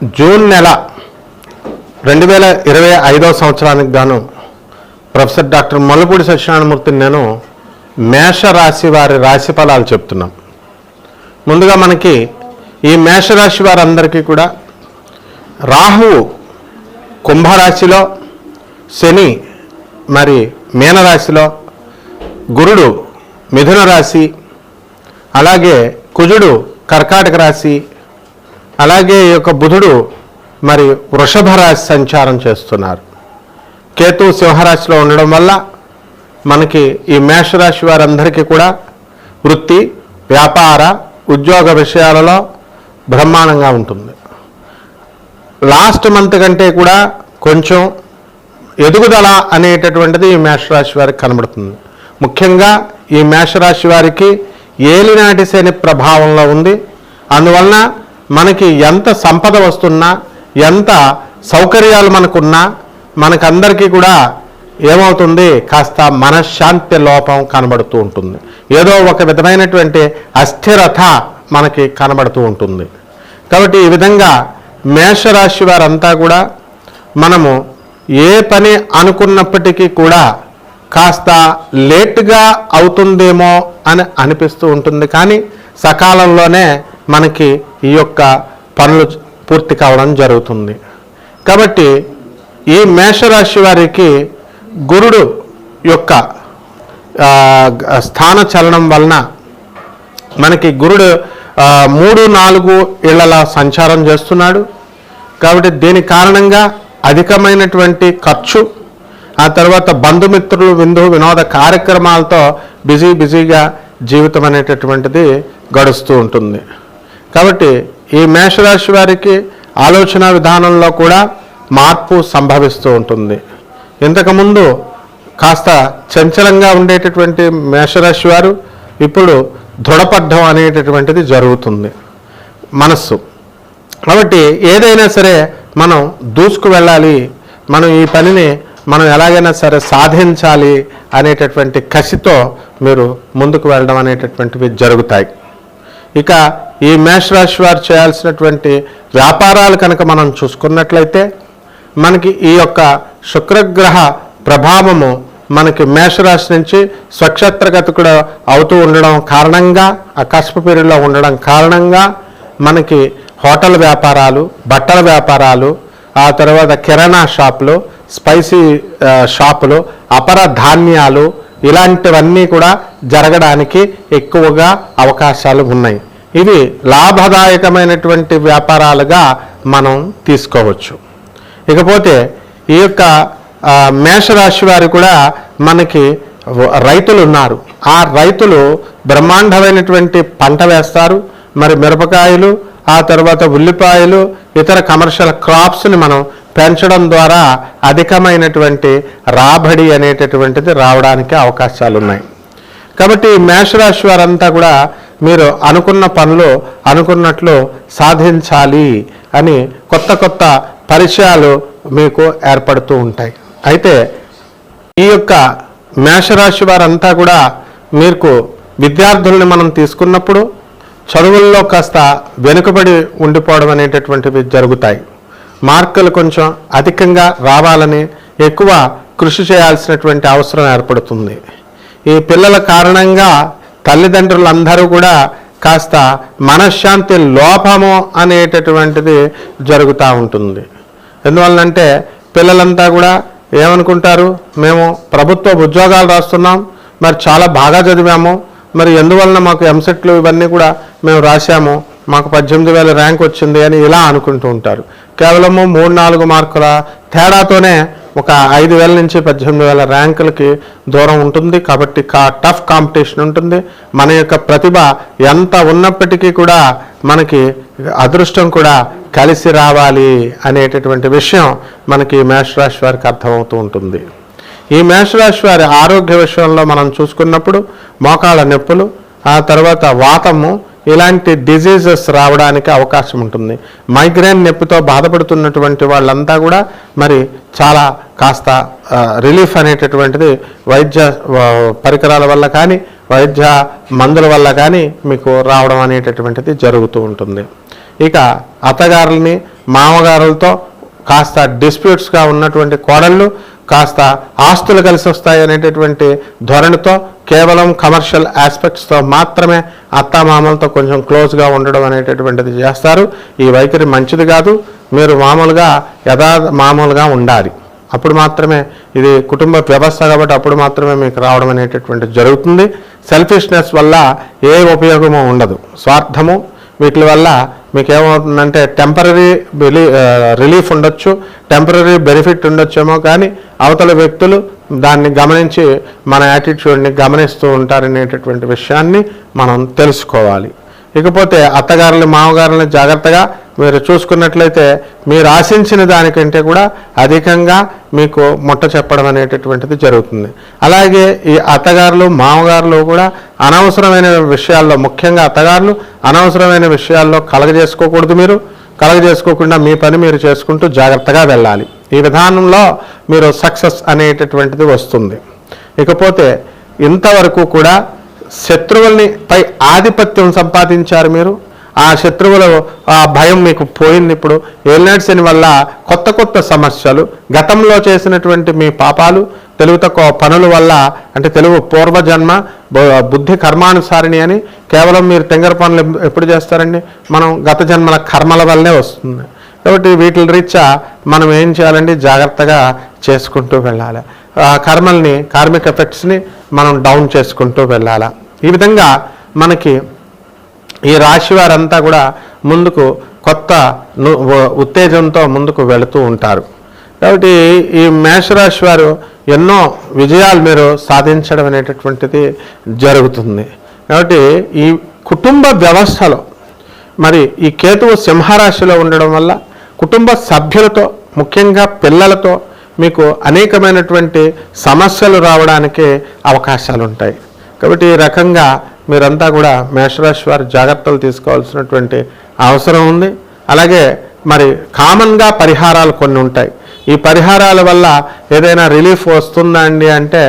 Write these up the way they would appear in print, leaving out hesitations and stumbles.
June నెల 2025 సంవత్సరానికి గాను ప్రొఫెసర్ డాక్టర్ మల్లుపూడి సత్యనారాయణమూర్తిని నేను మేషరాశి వారి రాశి ఫలాలు చెప్తున్నాం. ముందుగా మనకి ఈ మేషరాశి వారందరికీ కూడా రాహువు కుంభరాశిలో, శని మరి మీనరాశిలో, గురుడు మిథున రాశి, అలాగే కుజుడు కర్కాటక రాశి, అలాగే ఈ యొక్క బుధుడు మరి వృషభ రాశి సంచారం చేస్తున్నారు. కేతు సింహరాశిలో ఉండడం వల్ల మనకి ఈ మేషరాశి వారందరికీ కూడా వృత్తి, వ్యాపార, ఉద్యోగ విషయాలలో బ్రహ్మాండంగా ఉంటుంది. లాస్ట్ మంత్ కంటే కూడా కొంచెం ఎదుగుదల అనేటటువంటిది ఈ మేషరాశి వారికి కనబడుతుంది. ముఖ్యంగా ఈ మేషరాశి వారికి ఏలినాటి శని ప్రభావంలో ఉంది. అందువలన మనకి ఎంత సంపద వస్తున్నా, ఎంత సౌకర్యాలు మనకున్నా, మనకందరికీ కూడా ఏమవుతుంది, కాస్త మనశ్శాంతి లోపం కనబడుతూ ఉంటుంది. ఏదో ఒక విధమైనటువంటి అస్థిరత మనకి కనబడుతూ ఉంటుంది. కాబట్టి ఈ విధంగా మేషరాశి వారంతా కూడా మనము ఏ పని అనుకున్నప్పటికీ కూడా కాస్త లేట్గా అవుతుందేమో అని అనిపిస్తూ ఉంటుంది. కానీ సకాలంలోనే మనకి ఈ యొక్క పనులు పూర్తి కావడం జరుగుతుంది. కాబట్టి ఈ మేషరాశి వారికి గురుడు యొక్క స్థాన చలనం వలన మనకి గురుడు 3-4 ఇళ్ల సంచారం చేస్తున్నాడు. కాబట్టి దీని కారణంగా అధికమైనటువంటి ఖర్చు, ఆ తర్వాత బంధుమిత్రులు, వినోద కార్యక్రమాలతో బిజీగా జీవితం అనేటటువంటిది గడుస్తూ ఉంటుంది. కాబట్టి ఈ మేషరాశి వారికి ఆలోచన విధానంలో కూడా మార్పు సంభవిస్తూ ఉంటుంది. ఇంతకుముందు కాస్త చంచలంగా ఉండేటటువంటి మేషరాశి వారు ఇప్పుడు దృఢపడ్డం అనేటటువంటిది జరుగుతుంది మనస్సు. కాబట్టి ఏదైనా సరే మనం దూసుకు వెళ్ళాలి, మనం ఈ పనిని మనం ఎలాగైనా సరే సాధించాలి అనేటటువంటి కసితో మీరు ముందుకు వెళ్ళడం అనేటటువంటివి జరుగుతాయి. ఇక ఈ మేషరాశి వారు చేయాల్సినటువంటి వ్యాపారాలు కనుక మనం చూసుకున్నట్లయితే మనకి ఈ యొక్క శుక్రగ్రహ ప్రభావము మనకి మేషరాశి నుంచి స్వక్షేత్రగతి కూడా అవుతూ ఉండడం కారణంగా, ఆ కస్ప పీరియడ్లో ఉండడం కారణంగా మనకి హోటల్ వ్యాపారాలు, బట్టల వ్యాపారాలు, ఆ తర్వాత కిరాణా షాపులు, స్పైసీ షాపులు, అపర ధాన్యాలు, ఇలాంటివన్నీ కూడా జరగడానికి ఎక్కువగా అవకాశాలు ఉన్నాయి. ఇవి లాభదాయకమైనటువంటి వ్యాపారాలుగా మనం తీసుకోవచ్చు. ఇకపోతే ఈ యొక్క మేషరాశి వారు కూడా మనకి రైతులు ఉన్నారు. ఆ రైతులు బ్రహ్మాండమైనటువంటి పంట వేస్తారు. మరి మిరపకాయలు, ఆ తర్వాత ఉల్లిపాయలు, ఇతర కమర్షియల్ క్రాప్స్ని మనం పెంచడం ద్వారా అధికమైనటువంటి రాబడి అనేటటువంటిది రావడానికి అవకాశాలు ఉన్నాయి. కాబట్టి మేషరాశి వారంతా కూడా మీరు అనుకున్న పనులు అనుకున్నట్లు సాధించాలి అని కొత్త పరిచయాలు మీకు ఏర్పడుతూ ఉంటాయి. అయితే ఈ యొక్క మేషరాశి వారంతా కూడా మీకు విద్యార్థుల్ని మనం తీసుకున్నప్పుడు చదువుల్లో కాస్త వెనుకబడి ఉండిపోవడం అనేటటువంటివి జరుగుతాయి. మార్కులు కొంచెం అధికంగా రావాలని ఎక్కువ కృషి చేయాల్సినటువంటి అవసరం ఏర్పడుతుంది. ఈ పిల్లల కారణంగా తల్లిదండ్రులందరూ కూడా కాస్త మనశ్శాంతి లోపము అనేటటువంటిది జరుగుతూ ఉంటుంది. ఎందువల్లంటే పిల్లలంతా కూడా ఏమనుకుంటారు, మేము ప్రభుత్వ ఉద్యోగాలు రాస్తున్నాం, మరి చాలా బాగా చదివాము, మరి ఎందువలన మాకు ఎంసెట్లు ఇవన్నీ కూడా మేము రాశాము, మాకు 18,000 ర్యాంక్ వచ్చింది అని ఇలా అనుకుంటూ ఉంటారు. కేవలము 3-4 మార్కుల తేడాతోనే ఒక 5,000 నుంచి 18,000 ర్యాంకులకి దూరం ఉంటుంది. కాబట్టి టఫ్ కాంపిటీషన్ ఉంటుంది. మన యొక్క ప్రతిభ ఎంత ఉన్నప్పటికీ కూడా మనకి అదృష్టం కూడా కలిసి రావాలి అనేటటువంటి విషయం మనకి మేషరాశి వారికి అర్థమవుతూ ఉంటుంది. ఈ మేషరాశి వారి ఆరోగ్య విషయంలో మనం చూసుకున్నప్పుడు మోకాళ్ళ నొప్పులు, ఆ తర్వాత వాతము, ఇలాంటి డిజీజెస్ రావడానికి అవకాశం ఉంటుంది. మైగ్రేన్ నొప్పితో బాధపడుతున్నటువంటి వాళ్ళంతా కూడా మరి చాలా కాస్త రిలీఫ్ అనేటటువంటిది వైద్య పరికరాల వల్ల కానీ, వైద్య మందుల వల్ల కానీ మీకు రావడం అనేటటువంటిది జరుగుతూ ఉంటుంది. ఇక అత్తగారుల్ని మామగారులతో కాస్త డిస్ప్యూట్స్గా ఉన్నటువంటి కోడళ్ళు కాస్త ఆస్తులు కలిసి వస్తాయి అనేటటువంటి ధోరణితో కేవలం కమర్షియల్ ఆస్పెక్ట్స్తో మాత్రమే అత్తామామలతో కొంచెం క్లోజ్గా ఉండడం అనేటటువంటిది చేస్తారు. ఈ వైఖరి మంచిది కాదు. మీరు మామూలుగా మామూలుగా ఉండాలి. అప్పుడు మాత్రమే ఇది కుటుంబ వ్యవస్థ కాబట్టి అప్పుడు మాత్రమే మీకు రావడం అనేటటువంటిది జరుగుతుంది. సెల్ఫిష్నెస్ వల్ల ఏ ఉపయోగము ఉండదు. స్వార్థము వీటి వల్ల మీకు ఏమవుతుందంటే టెంపరీ రిలీఫ్ ఉండొచ్చు, టెంపరీ బెనిఫిట్ ఉండొచ్చేమో, కానీ అవతల వ్యక్తులు దాన్ని గమనించి మన యాటిట్యూడ్ని గమనిస్తూ ఉంటారనేటటువంటి విషయాన్ని మనం తెలుసుకోవాలి. ఇకపోతే అత్తగారులు మామగారులను జాగ్రత్తగా మీరు చూసుకున్నట్లయితే మీరు ఆశించిన దానికంటే కూడా అధికంగా మీకు ముట్ట చెప్పడం అనేటటువంటిది జరుగుతుంది. అలాగే ఈ అత్తగారులు మామగారులు కూడా అనవసరమైన విషయాల్లో, ముఖ్యంగా అత్తగారులు అనవసరమైన విషయాల్లో కలగజేసుకోకూడదు. మీరు కలగజేసుకోకుండా మీ పని మీరు చేసుకుంటూ జాగ్రత్తగా వెళ్ళాలి. ఈ విధానంలో మీరు సక్సెస్ అనేటటువంటిది వస్తుంది. ఇకపోతే ఇంతవరకు కూడా శత్రువుల్ని పై ఆధిపత్యం సంపాదించారు మీరు. ఆ శత్రువుల ఆ భయం మీకు పోయింది. ఇప్పుడు ఏలినాటి శని వల్ల కొత్త కొత్త సమస్యలు, గతంలో చేసినటువంటి మీ పాపాలు, తెలుగు తక్కువ పనుల వల్ల, అంటే తెలుగు పూర్వజన్మ బుద్ధి కర్మానుసారిణి అని కేవలం మీరు తెంగర పనులు ఎప్పుడు చేస్తారండి? మనం గత జన్మల కర్మల వల్లనే వస్తుంది. కాబట్టి వీటి రీత్యా మనం ఏం చేయాలండి? జాగ్రత్తగా చేసుకుంటూ వెళ్ళాలి. కర్మల్ని, కార్మిక్ ఎఫెక్ట్స్ని మనం డౌన్ చేసుకుంటూ వెళ్ళాలి. ఈ విధంగా మనకి ఈ రాశి వారంతా కూడా ముందుకు కొత్త ఉత్తేజంతో ముందుకు వెళుతూ ఉంటారు. కాబట్టి ఈ మేషరాశి వారు ఎన్నో విజయాలు మీరు సాధించడం అనేటటువంటిది జరుగుతుంది. కాబట్టి ఈ కుటుంబ వ్యవస్థలో మరి ఈ కేతువు సింహరాశిలో ఉండడం వల్ల కుటుంబ సభ్యులతో, ముఖ్యంగా పిల్లలతో మీకు అనేకమైనటువంటి సమస్యలు రావడానికి అవకాశాలు ఉంటాయి. కాబట్టి ఈ రకంగా మీరంతా కూడా మేషరాశి వారు జాగ్రత్తలు తీసుకోవాల్సినటువంటి అవసరం ఉంది. అలాగే మరి కామన్గా పరిహారాలు కొన్ని ఉంటాయి. ఈ పరిహారాల వల్ల ఏదైనా రిలీఫ్ వస్తుందా అండి అంటే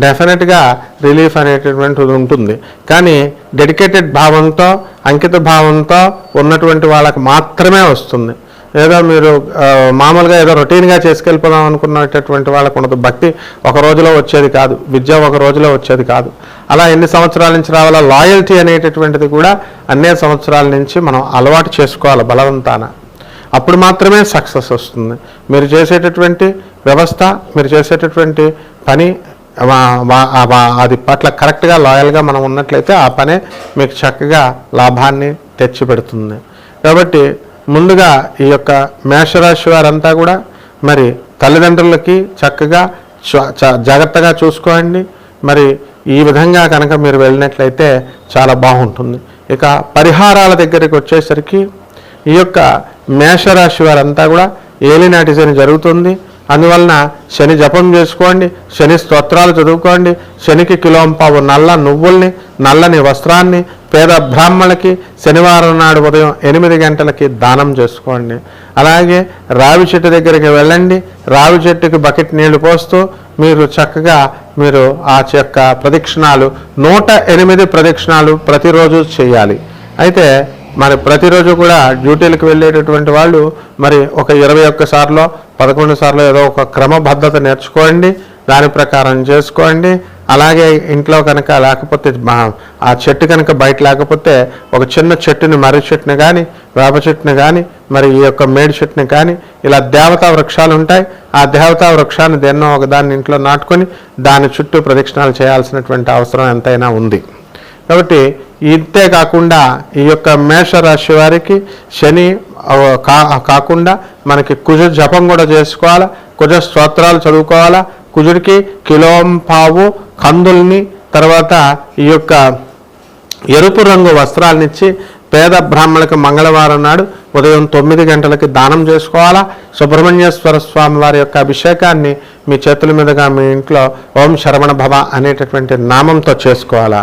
డెఫినెట్గా రిలీఫ్ అనేటటువంటిది ఉంటుంది. కానీ డెడికేటెడ్ భావంతో, అంకిత భావంతో ఉన్నటువంటి వాళ్ళకి మాత్రమే వస్తుంది. ఏదో మీరు మామూలుగా ఏదో రొటీన్గా చేసుకెళ్ళిపోదాం అనుకున్నటువంటి వాళ్ళకు ఉండదు. భక్తి ఒక రోజులో వచ్చేది కాదు, విద్య ఒక రోజులో వచ్చేది కాదు. అలా ఎన్ని సంవత్సరాల నుంచి రావాలా? లాయల్టీ అనేటటువంటిది కూడా అన్ని సంవత్సరాల నుంచి మనం అలవాటు చేసుకోవాలి బలవంతాన. అప్పుడు మాత్రమే సక్సెస్ వస్తుంది. మీరు చేసేటటువంటి వ్యవస్థ, మీరు చేసేటటువంటి పని అది పట్ల కరెక్ట్గా లాయల్గా మనం ఉన్నట్లయితే ఆ పనే మీకు చక్కగా లాభాన్ని తెచ్చిపెడుతుంది. కాబట్టి ముందుగా ఈ యొక్క మేషరాశి వారంతా కూడా మరి తల్లిదండ్రులకి చక్కగా జాగ్రత్తగా చూసుకోండి. మరి ఈ విధంగా కనుక మీరు వెళ్ళినట్లయితే చాలా బాగుంటుంది. ఇక పరిహారాల దగ్గరికి వచ్చేసరికి ఈ యొక్క మేషరాశి వారంతా కూడా ఏలినాటి శని జరుగుతుంది. అందువలన శని జపం చేసుకోండి, శని స్తోత్రాలు చదువుకోండి. శనికి కిలోంపావు నల్ల నువ్వుల్ని, నల్లని వస్త్రాన్ని పేద బ్రాహ్మణులకి శనివారం నాడు ఉదయం 8 గంటలకి దానం చేసుకోండి. అలాగే రావి చెట్టు దగ్గరికి వెళ్ళండి. రావి చెట్టుకి బకెట్ నీళ్లు పోస్తూ మీరు చక్కగా మీరు ఆ యొక్క ప్రదక్షిణాలు 108 ప్రదక్షిణాలు ప్రతిరోజు చేయాలి. అయితే మరి ప్రతిరోజు కూడా డ్యూటీలకు వెళ్ళేటటువంటి వాళ్ళు మరి ఒక 21 సార్లు 11 సార్లు ఏదో ఒక క్రమబద్ధత నేర్చుకోండి, దాని ప్రకారం చేసుకోండి. అలాగే ఇంట్లో కనుక లేకపోతే ఆ చెట్టు కనుక బయట లేకపోతే ఒక చిన్న చెట్టుని, మర్రి చెట్టుని కానీ, వేప చెట్టుని కానీ, మరి ఈ యొక్క మేడి చెట్టుని కానీ, ఇలా దేవతా వృక్షాలు ఉంటాయి. ఆ దేవతా వృక్షాన్ని దేన్నో ఒకదాన్ని ఇంట్లో నాటుకొని దాని చుట్టూ ప్రదక్షిణాలు చేయాల్సినటువంటి అవసరం ఎంతైనా ఉంది. కాబట్టి ఇంతే కాకుండా ఈ యొక్క మేషరాశి వారికి శని కాకుండా మనకి కుజ జపం కూడా చేసుకోవాలా, కుజ స్తోత్రాలు చదువుకోవాలా. కుజుడికి కిలోంపావు కందుల్ని, తర్వాత ఈ యొక్క ఎరుపు రంగు వస్త్రాలనిచ్చి పేద బ్రాహ్మణులకు మంగళవారం నాడు ఉదయం 9 గంటలకి దానం చేసుకోవాలా. సుబ్రహ్మణ్యేశ్వర స్వామి వారి యొక్క అభిషేకాన్ని మీ చేతుల మీదుగా మీ ఇంట్లో ఓం శరవణ భవ అనేటటువంటి నామంతో చేసుకోవాలా.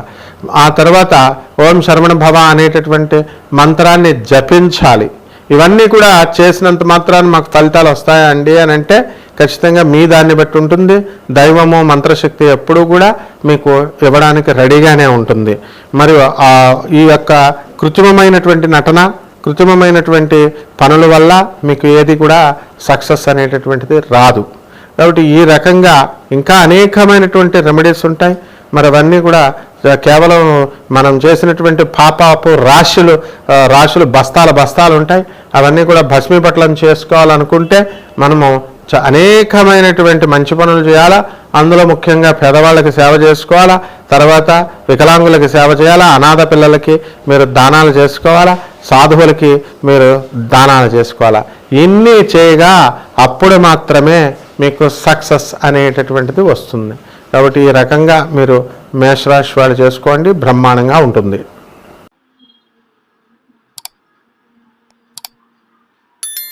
ఆ తర్వాత ఓం శరవణ భవ అనేటటువంటి మంత్రాన్ని జపించాలి. ఇవన్నీ కూడా చేసినంత మాత్రాన్ని మాకు ఫలితాలు వస్తాయా అండి అని అంటే ఖచ్చితంగా మీ దాన్ని బట్టి ఉంటుంది. దైవము, మంత్రశక్తి ఎప్పుడూ కూడా మీకు ఇవ్వడానికి రెడీగానే ఉంటుంది. మరియు ఈ యొక్క కృత్రిమమైనటువంటి నటన, కృత్రిమమైనటువంటి పనుల వల్ల మీకు ఏది కూడా సక్సెస్ అనేటటువంటిది రాదు. కాబట్టి ఈ రకంగా ఇంకా అనేకమైనటువంటి రెమెడీస్ ఉంటాయి. మరి అవన్నీ కూడా కేవలం మనం చేసినటువంటి పాపాపు రాశులు బస్తాలు ఉంటాయి. అవన్నీ కూడా భస్మీపట్లం చేసుకోవాలనుకుంటే మనము అనేకమైనటువంటి మంచి పనులు చేయాలా. అందులో ముఖ్యంగా పేదవాళ్ళకి సేవ చేసుకోవాలా, తర్వాత వికలాంగులకి సేవ చేయాలా, అనాథ పిల్లలకి మీరు దానాలు చేసుకోవాలా, సాధువులకి మీరు దానాలు చేసుకోవాలా. ఇన్ని చేయగా అప్పుడు మాత్రమే మీకు సక్సెస్ అనేటటువంటిది వస్తుంది. కాబట్టి ఈ రకంగా మీరు మేషరాశి వాళ్ళు చేసుకోండి, బ్రహ్మాండంగా ఉంటుంది.